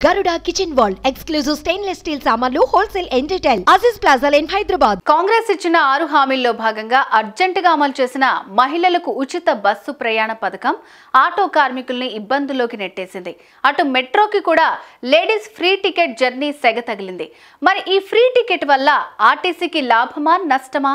Garuda Kitchen World exclusive stainless steel సామాన్లు wholesale and retail Aziz Plaza in Hyderabad. Congress ఇచ్చిన 6 హామీల్లో భాగంగా అర్జెంటుగా అమలు చేసిన మహిళలకు ఉచిత బస్సు ప్రయాణ పథకం ఆటో కార్మికుల్ని ఇబ్బందుల్లోకి నెట్టేసింది. అటు మెట్రోకి కూడా లేడీస్ ఫ్రీ టికెట్ జర్నీ సెగ తగిలింది. మరి ఈ ఫ్రీ టికెట్ వల్ల ఆర్టీసీకి లాభమా నష్టమా?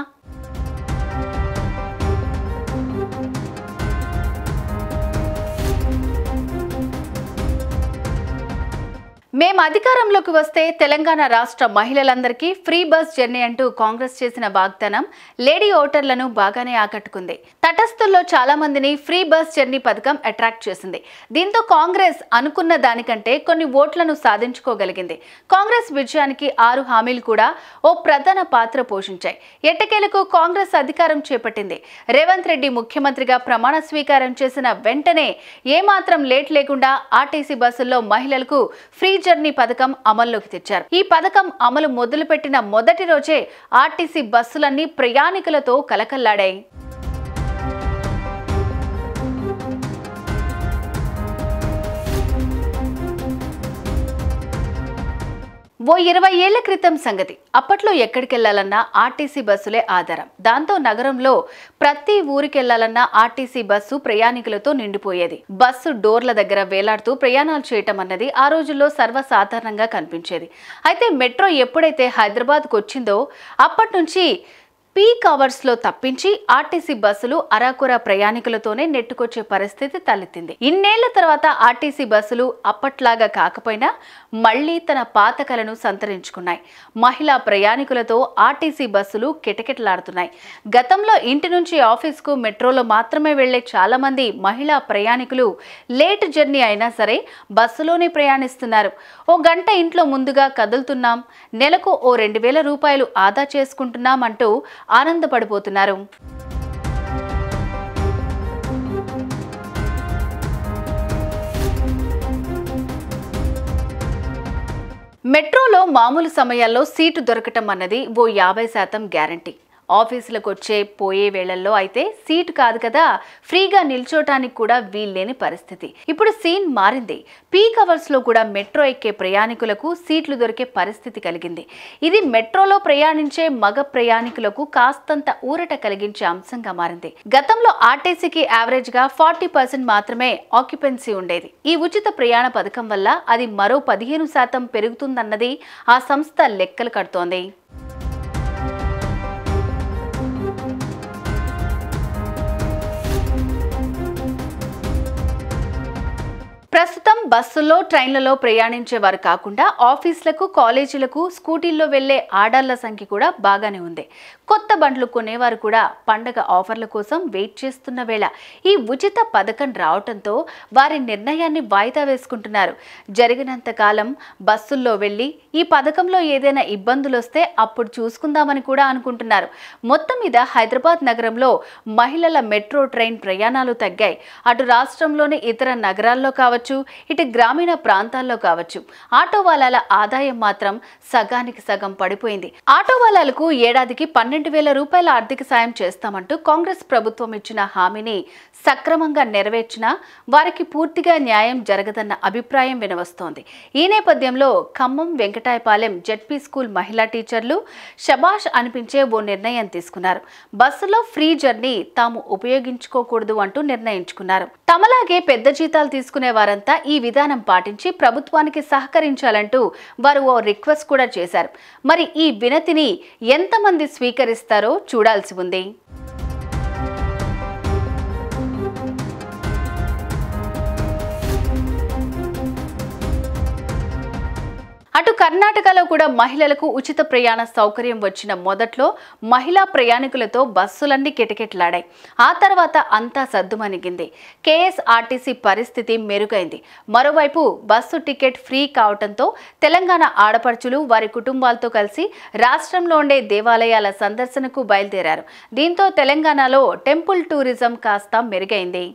మేము అధికారంలోకి వస్తే తెలంగాణ రాష్ట్ర మహిళలందరికీ ఫ్రీ బస్ జర్నీ అంటూ కాంగ్రెస్ చేసిన వాగ్దానం లేడీ ఓటర్లను బాగానే ఆకట్టుకుంది. తటస్థుల్లో చాలా మందిని ఫ్రీ బస్ జర్నీ పథకం అట్రాక్ట్ చేసింది. దీంతో కాంగ్రెస్ అనుకున్న దానికంటే కొన్ని ఓట్లను సాధించుకోగలిగింది. కాంగ్రెస్ విజయానికి 6 హామీలు కూడా ఓ ప్రధాన పాత్ర పోషించాయి. ఎట్టకేలకు కాంగ్రెస్ అధికారం చేపట్టింది. రేవంత్ రెడ్డి ముఖ్యమంత్రిగా ప్రమాణ స్వీకారం చేసిన వెంటనే ఏమాత్రం లేట్ లేకుండా ఆర్టీసీ బస్సుల్లో మహిళలకు ఫ్రీ జర్నీ పథకం అమల్లోకి తెచ్చారు. ఈ పథకం అమలు మొదలుపెట్టిన మొదటి రోజే ఆర్టీసీ బస్సులన్నీ ప్రయాణికులతో కలకల్లాడాయి. ఓ 20 ఏళ్ల క్రితం సంగతి. అప్పట్లో ఎక్కడికెళ్లాలన్నా ఆర్టీసీ బస్సులే ఆధారం. దాంతో నగరంలో ప్రతి ఊరికెళ్లాలన్నా ఆర్టీసీ బస్సు ప్రయాణికులతో నిండిపోయేది. బస్సు డోర్ల దగ్గర వేలాడుతూ ప్రయాణాలు చేయటం అన్నది ఆ రోజుల్లో సర్వసాధారణంగా కనిపించేది. అయితే మెట్రో ఎప్పుడైతే హైదరాబాద్కు వచ్చిందో అప్పటి నుంచి పీక్ అవర్స్ లో తప్పించి ఆర్టీసీ బస్సులు అరాకొర ప్రయాణికులతోనే నెట్టుకొచ్చే పరిస్థితి తలెత్తింది. ఇన్నేళ్ల తర్వాత ఆర్టీసీ బస్సులు అప్పట్లాగా కాకపోయినా మళ్లీ తన పాత కలను సంతరించుకున్నాయి. మహిళా ప్రయాణికులతో ఆర్టీసీ బస్సులు కిటకిటలాడుతున్నాయి. గతంలో ఇంటి నుంచి ఆఫీస్కు మెట్రోలో మాత్రమే వెళ్లే చాలా మంది మహిళా ప్రయాణికులు లేట్ జర్నీ అయినా సరే బస్సులోనే ప్రయాణిస్తున్నారు. ఓ గంట ఇంట్లో ముందుగా కదులుతున్నాం, నెలకు ఓ 2000 రూపాయలు ఆదా చేసుకుంటున్నాం అంటూ ఆనందపడిపోతున్నారు. మెట్రోలో మామూలు సమయాల్లో సీటు దొరకటం అన్నది ఓ 50% గ్యారంటీ. ఆఫీసులకు వచ్చే పోయే వేళల్లో అయితే సీటు కాదు కదా, ఫ్రీగా నిల్చోటానికి కూడా వీల్లేని పరిస్థితి. ఇప్పుడు సీన్ మారింది. పీక్ అవర్స్ లో కూడా మెట్రో ఎక్కే ప్రయాణికులకు సీట్లు దొరికే పరిస్థితి కలిగింది. ఇది మెట్రోలో ప్రయాణించే మగ ప్రయాణికులకు కాస్తంత ఊరట కలిగించే అంశంగా మారింది. గతంలో ఆర్టీసీకి యావరేజ్ గా 40% మాత్రమే ఆక్యుపెన్సీ ఉండేది. ఈ ఉచిత ప్రయాణ పథకం వల్ల అది మరో 15% పెరుగుతుందన్నది ఆ సంస్థ లెక్కలు కడుతోంది. ప్రస్తుతం బస్సుల్లో ట్రైన్లలో ప్రయాణించేవారు కాకుండా ఆఫీసులకు కాలేజీలకు స్కూటీల్లో వెళ్లే ఆడాళ్ల సంఖ్య కూడా బాగానే ఉంది. కొత్త బండ్లు కొనేవారు కూడా పండగ ఆఫర్ల కోసం వెయిట్ చేస్తున్న వేళ ఈ ఉచిత పథకం రావడంతో వారి నిర్ణయాన్ని వాయిదా వేసుకుంటున్నారు. జరిగినంత కాలం బస్సుల్లో వెళ్లి ఈ పథకంలో ఏదైనా ఇబ్బందులు వస్తే అప్పుడు చూసుకుందామని కూడా అనుకుంటున్నారు. మొత్తం మీద హైదరాబాద్ నగరంలో మహిళల మెట్రో ట్రైన్ ప్రయాణాలు తగ్గాయి. అటు రాష్ట్రంలోని ఇతర నగరాల్లో కావచ్చు, ఇటు గ్రామీణ ప్రాంతాల్లో కావచ్చు, ఆటో వాలాల ఆదాయం మాత్రం సగానికి సగం పడిపోయింది. ఆటో వాలాలకు ఏడాదికి 12,000 రూపాయల ఆర్థిక సాయం చేస్తామంటూ కాంగ్రెస్ ప్రభుత్వం ఇచ్చిన హామీని సక్రమంగా నెరవేర్చినా వారికి పూర్తిగా న్యాయం జరగదన్న అభిప్రాయం వినవస్తోంది. ఈ నేపథ్యంలో ఖమ్మం వెంకటాయపాలెం జెడ్పీ స్కూల్ మహిళా టీచర్లు శబాష్ అనిపించే ఓ నిర్ణయం తీసుకున్నారు. బస్సులో ఫ్రీ జర్నీ తాము ఉపయోగించుకోకూడదు అంటూ నిర్ణయించుకున్నారు. తమలాగే పెద్ద జీతాలు తీసుకునే వారంతా ఈ విధానం పాటించి ప్రభుత్వానికి సహకరించాలంటూ వారు ఓ రిక్వెస్ట్ కూడా చేశారు. మరి ఈ వినతిని ఎంతమంది స్వీకరిస్తారో చూడాల్సి ఉంది. అటు కర్ణాటకలో కూడా మహిళలకు ఉచిత ప్రయాణ సౌకర్యం వచ్చిన మొదట్లో మహిళా ప్రయాణికులతో బస్సులన్నీ కిటకిటలాడాయి. ఆ తర్వాత అంతా సద్దుమణిగింది. కేఎస్ఆర్టీసీ పరిస్థితి మెరుగైంది. మరోవైపు బస్సు టికెట్ ఫ్రీ కావడంతో తెలంగాణ ఆడపడుచులు వారి కుటుంబాలతో కలిసి రాష్ట్రంలో ఉండే దేవాలయాల సందర్శనకు బయలుదేరారు. దీంతో తెలంగాణలో టెంపుల్ టూరిజం కాస్త మెరుగైంది.